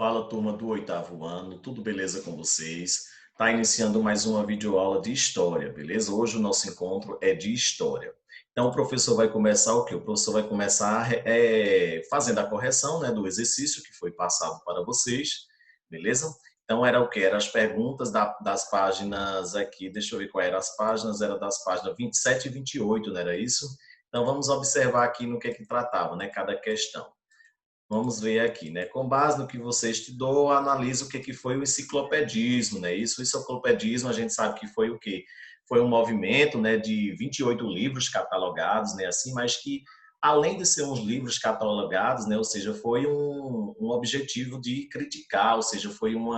Fala, turma do oitavo ano, tudo beleza com vocês? Tá iniciando mais uma videoaula de história, beleza? Hoje o nosso encontro é de história. Então o professor vai começar o quê? O professor vai começar fazendo a correção, né, do exercício que foi passado para vocês, beleza? Então era o quê? Eram as perguntas das páginas aqui, deixa eu ver qual eram as páginas, era das páginas 27 e 28, não era isso? Então vamos observar aqui no que tratava, né, cada questão. Vamos ver aqui, né? Com base no que você estudou, analisa o que foi o enciclopedismo, né? Isso, o enciclopedismo, a gente sabe que foi o quê? Foi um movimento, né, de 28 livros catalogados, né, assim, mas que além de ser uns livros catalogados, né, ou seja, foi um objetivo de criticar, ou seja, foi um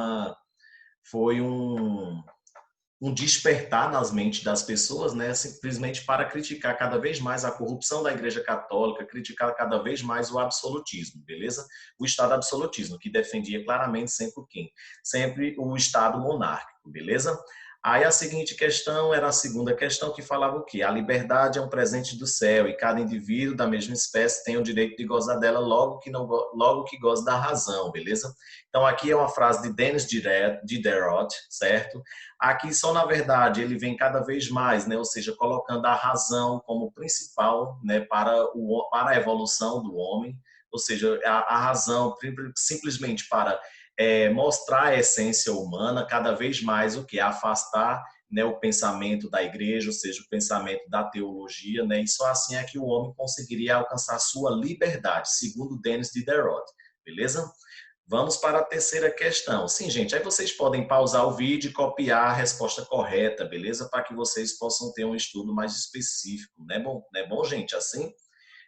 despertar nas mentes das pessoas, né, simplesmente para criticar cada vez mais a corrupção da Igreja Católica, criticar cada vez mais o absolutismo, beleza? O Estado absolutismo, que defendia claramente sempre o quem? Sempre o Estado monárquico, beleza? Aí a seguinte questão era a segunda questão que falava o quê? A liberdade é um presente do céu e cada indivíduo da mesma espécie tem o direito de gozar dela logo que goza da razão, beleza? Então aqui é uma frase de Denis Diderot, certo? Aqui só, na verdade, ele vem cada vez mais, né, ou seja, colocando a razão como principal, né, para a evolução do homem, ou seja, a razão simplesmente para mostrar a essência humana, cada vez mais o que? Afastar, né, o pensamento da igreja, ou seja, o pensamento da teologia, né, e só assim é que o homem conseguiria alcançar sua liberdade, segundo Denis Diderot, beleza? Vamos para a terceira questão. Sim, gente, aí vocês podem pausar o vídeo e copiar a resposta correta, beleza? Para que vocês possam ter um estudo mais específico. Não é bom, gente, assim?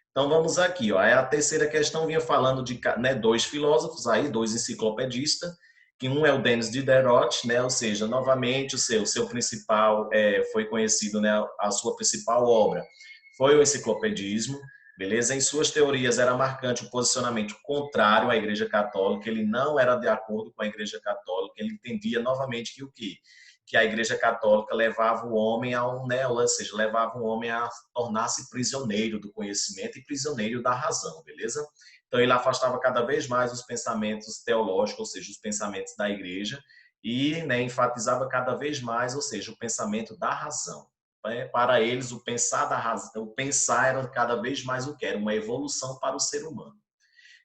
Então vamos aqui, ó. A terceira questão vinha falando de, né, dois filósofos aí, dois enciclopedistas, que um é o Denis Diderot, né, ou seja, novamente o seu principal foi conhecido, né, a sua principal obra foi o enciclopedismo, beleza? Em suas teorias era marcante o posicionamento contrário à Igreja Católica, ele não era de acordo com a Igreja Católica, ele entendia novamente que o quê? Que a Igreja Católica levava o homem a né, ou seja, levava o homem a tornar-se prisioneiro do conhecimento e prisioneiro da razão, beleza? Então ele afastava cada vez mais os pensamentos teológicos, ou seja, os pensamentos da Igreja, e, né, enfatizava cada vez mais, ou seja, o pensamento da razão. Para eles, o pensar da razão, o pensar era cada vez mais o que era uma evolução para o ser humano.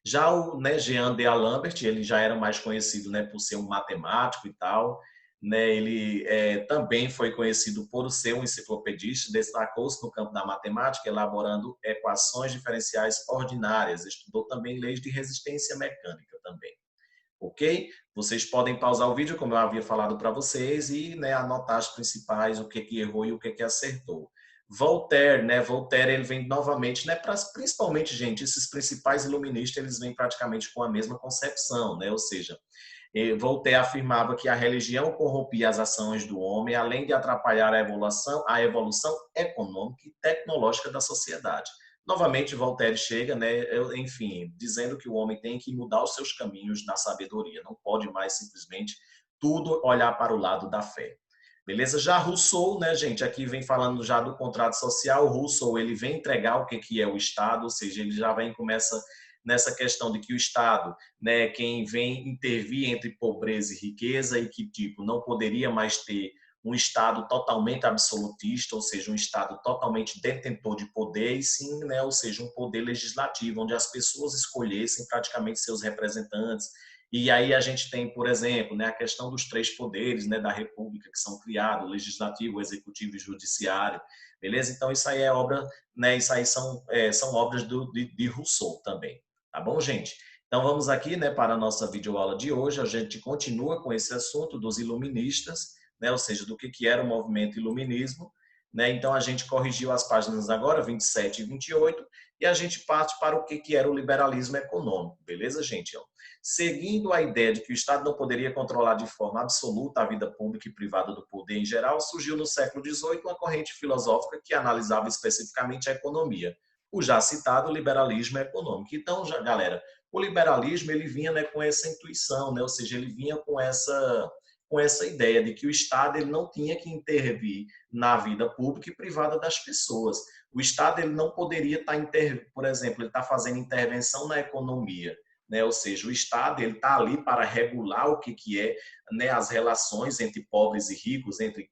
Já o, né, Jean de Alembert, ele já era mais conhecido, né, por ser um matemático e tal, né, ele também foi conhecido por ser um enciclopedista, destacou-se no campo da matemática, elaborando equações diferenciais ordinárias, estudou também leis de resistência mecânica também, ok? Vocês podem pausar o vídeo, como eu havia falado para vocês, e, né, anotar as principais, o que errou e o que acertou. Voltaire, né? Voltaire, ele vem novamente, né? Principalmente, gente, esses principais iluministas, eles vêm praticamente com a mesma concepção, né? Ou seja, Voltaire afirmava que a religião corrompia as ações do homem, além de atrapalhar a evolução econômica e tecnológica da sociedade. Novamente, Voltaire chega, né, enfim, dizendo que o homem tem que mudar os seus caminhos na sabedoria, não pode mais simplesmente tudo olhar para o lado da fé. Beleza? Já Rousseau, né, gente, aqui vem falando já do contrato social. Rousseau, ele vem entregar o que é o Estado, ou seja, ele já vem começa nessa questão de que o Estado, né, quem vem intervir entre pobreza e riqueza e que tipo não poderia mais ter um Estado totalmente absolutista, ou seja, um Estado totalmente detentor de poder, e sim, né, ou seja, um poder legislativo, onde as pessoas escolhessem praticamente seus representantes. E aí a gente tem, por exemplo, né, a questão dos três poderes, né, da República que são criados, o legislativo, o executivo e o judiciário, beleza? Então isso aí é obra, né, isso aí são obras de Rousseau também, tá bom, gente? Então vamos aqui, né, para a nossa videoaula de hoje, a gente continua com esse assunto dos iluministas, né, ou seja, do que era o movimento iluminismo, né? Então a gente corrigiu as páginas agora, 27 e 28, e a gente parte para o que era o liberalismo econômico, beleza, gente? Seguindo a ideia de que o Estado não poderia controlar de forma absoluta a vida pública e privada do poder em geral, surgiu no século XVIII uma corrente filosófica que analisava especificamente a economia, o já citado liberalismo econômico. Então, já, galera, o liberalismo ele vinha, né, com essa intuição, né, ou seja, ele vinha com essa ideia de que o Estado ele não tinha que intervir na vida pública e privada das pessoas. O Estado ele não poderia estar, por exemplo, ele está fazendo intervenção na economia, né? Ou seja, o Estado ele está ali para regular o que é, né, as relações entre pobres e ricos, entre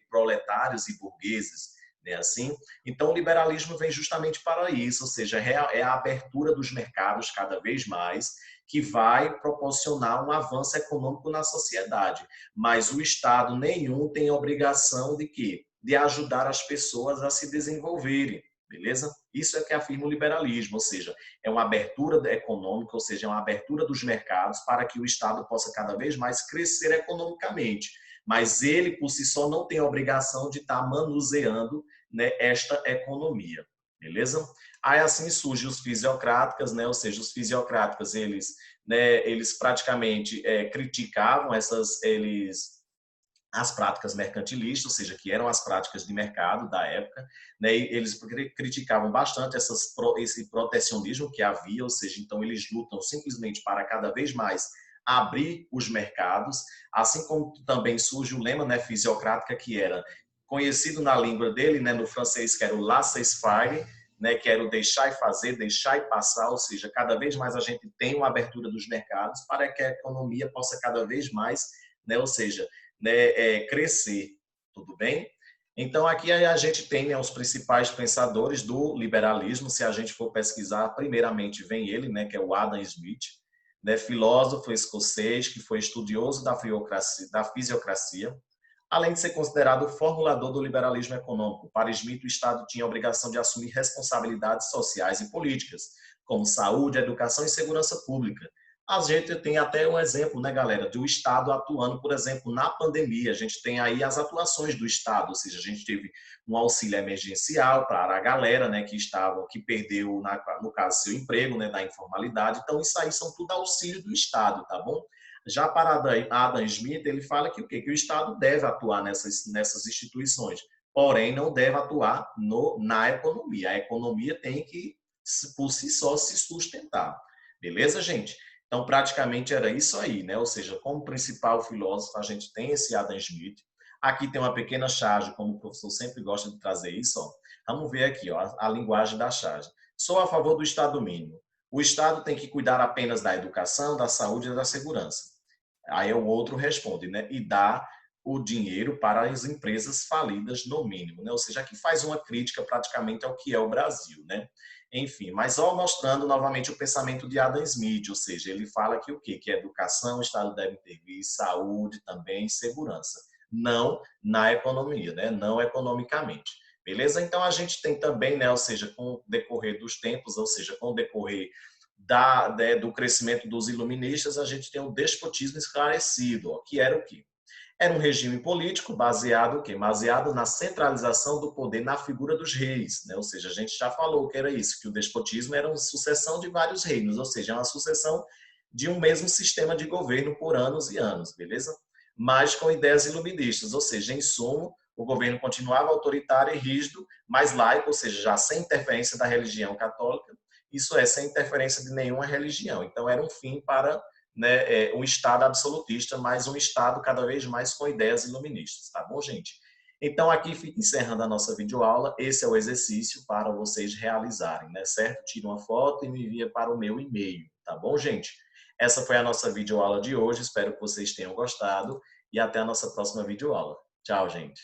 proletários e burgueses, né? Assim, então o liberalismo vem justamente para isso, ou seja, é a abertura dos mercados cada vez mais que vai proporcionar um avanço econômico na sociedade, mas o Estado nenhum tem obrigação de quê? De ajudar as pessoas a se desenvolverem. Beleza? Isso é que afirma o liberalismo, ou seja, é uma abertura econômica, ou seja, é uma abertura dos mercados para que o Estado possa cada vez mais crescer economicamente. Mas ele, por si só, não tem a obrigação de estar manuseando, né, esta economia. Beleza? Aí assim surgem os fisiocráticas, né? Ou seja, os fisiocráticas, eles praticamente criticavam as práticas mercantilistas, ou seja, que eram as práticas de mercado da época, né? E eles criticavam bastante esse protecionismo que havia, ou seja, então eles lutam simplesmente para cada vez mais abrir os mercados, assim como também surge o lema, né, fisiocrática, que era conhecido na língua dele, né, no francês, que era o laissez-faire, né, que era o deixar e fazer, deixar e passar, ou seja, cada vez mais a gente tem uma abertura dos mercados para que a economia possa cada vez mais, né, ou seja, né, crescer, tudo bem? Então, aqui a gente tem, né, os principais pensadores do liberalismo. Se a gente for pesquisar, primeiramente vem ele, né, que é o Adam Smith, né, filósofo escocês que foi estudioso da fisiocracia, além de ser considerado o formulador do liberalismo econômico. Para Smith, o Estado tinha a obrigação de assumir responsabilidades sociais e políticas, como saúde, educação e segurança pública. A gente tem até um exemplo, né, galera, do Estado atuando, por exemplo, na pandemia. A gente tem aí as atuações do Estado, ou seja, a gente teve um auxílio emergencial para a galera, né, que perdeu, no caso, seu emprego, né, da informalidade. Então, isso aí são tudo auxílio do Estado, tá bom? Já para Adam Smith, ele fala que o quê? Que o Estado deve atuar nessas instituições, porém não deve atuar na economia. A economia tem que, por si só, se sustentar. Beleza, gente? Então, praticamente era isso aí, né? Ou seja, como principal filósofo, a gente tem esse Adam Smith. Aqui tem uma pequena charge, como o professor sempre gosta de trazer isso. Ó. Vamos ver aqui ó, a linguagem da charge. Sou a favor do Estado mínimo. O Estado tem que cuidar apenas da educação, da saúde e da segurança. Aí o outro responde, né? E dá o dinheiro para as empresas falidas no mínimo, né? Ou seja, aqui faz uma crítica praticamente ao que é o Brasil, né? Enfim, mas só mostrando novamente o pensamento de Adam Smith, ou seja, ele fala que o quê? Que a educação, o Estado deve intervir, saúde também e segurança, não na economia, né? Não economicamente. Beleza? Então a gente tem também, né, ou seja, com o decorrer dos tempos, ou seja, com o decorrer do crescimento dos iluministas, a gente tem o despotismo esclarecido, ó, que era o quê? Era um regime político baseado, o quê? Baseado na centralização do poder na figura dos reis, né? Ou seja, a gente já falou que era isso, que o despotismo era uma sucessão de vários reinos, ou seja, uma sucessão de um mesmo sistema de governo por anos e anos, beleza? Mas com ideias iluministas, ou seja, em sumo, o governo continuava autoritário e rígido, mas laico, ou seja, já sem interferência da religião católica, isso é, sem interferência de nenhuma religião. Então, era um fim para, né, um Estado absolutista, mas um Estado cada vez mais com ideias iluministas, tá bom, gente? Então, aqui fica encerrando a nossa videoaula. Esse é o exercício para vocês realizarem, né, certo? Tira uma foto e me envia para o meu e-mail, tá bom, gente? Essa foi a nossa videoaula de hoje. Espero que vocês tenham gostado e até a nossa próxima videoaula. Tchau, gente.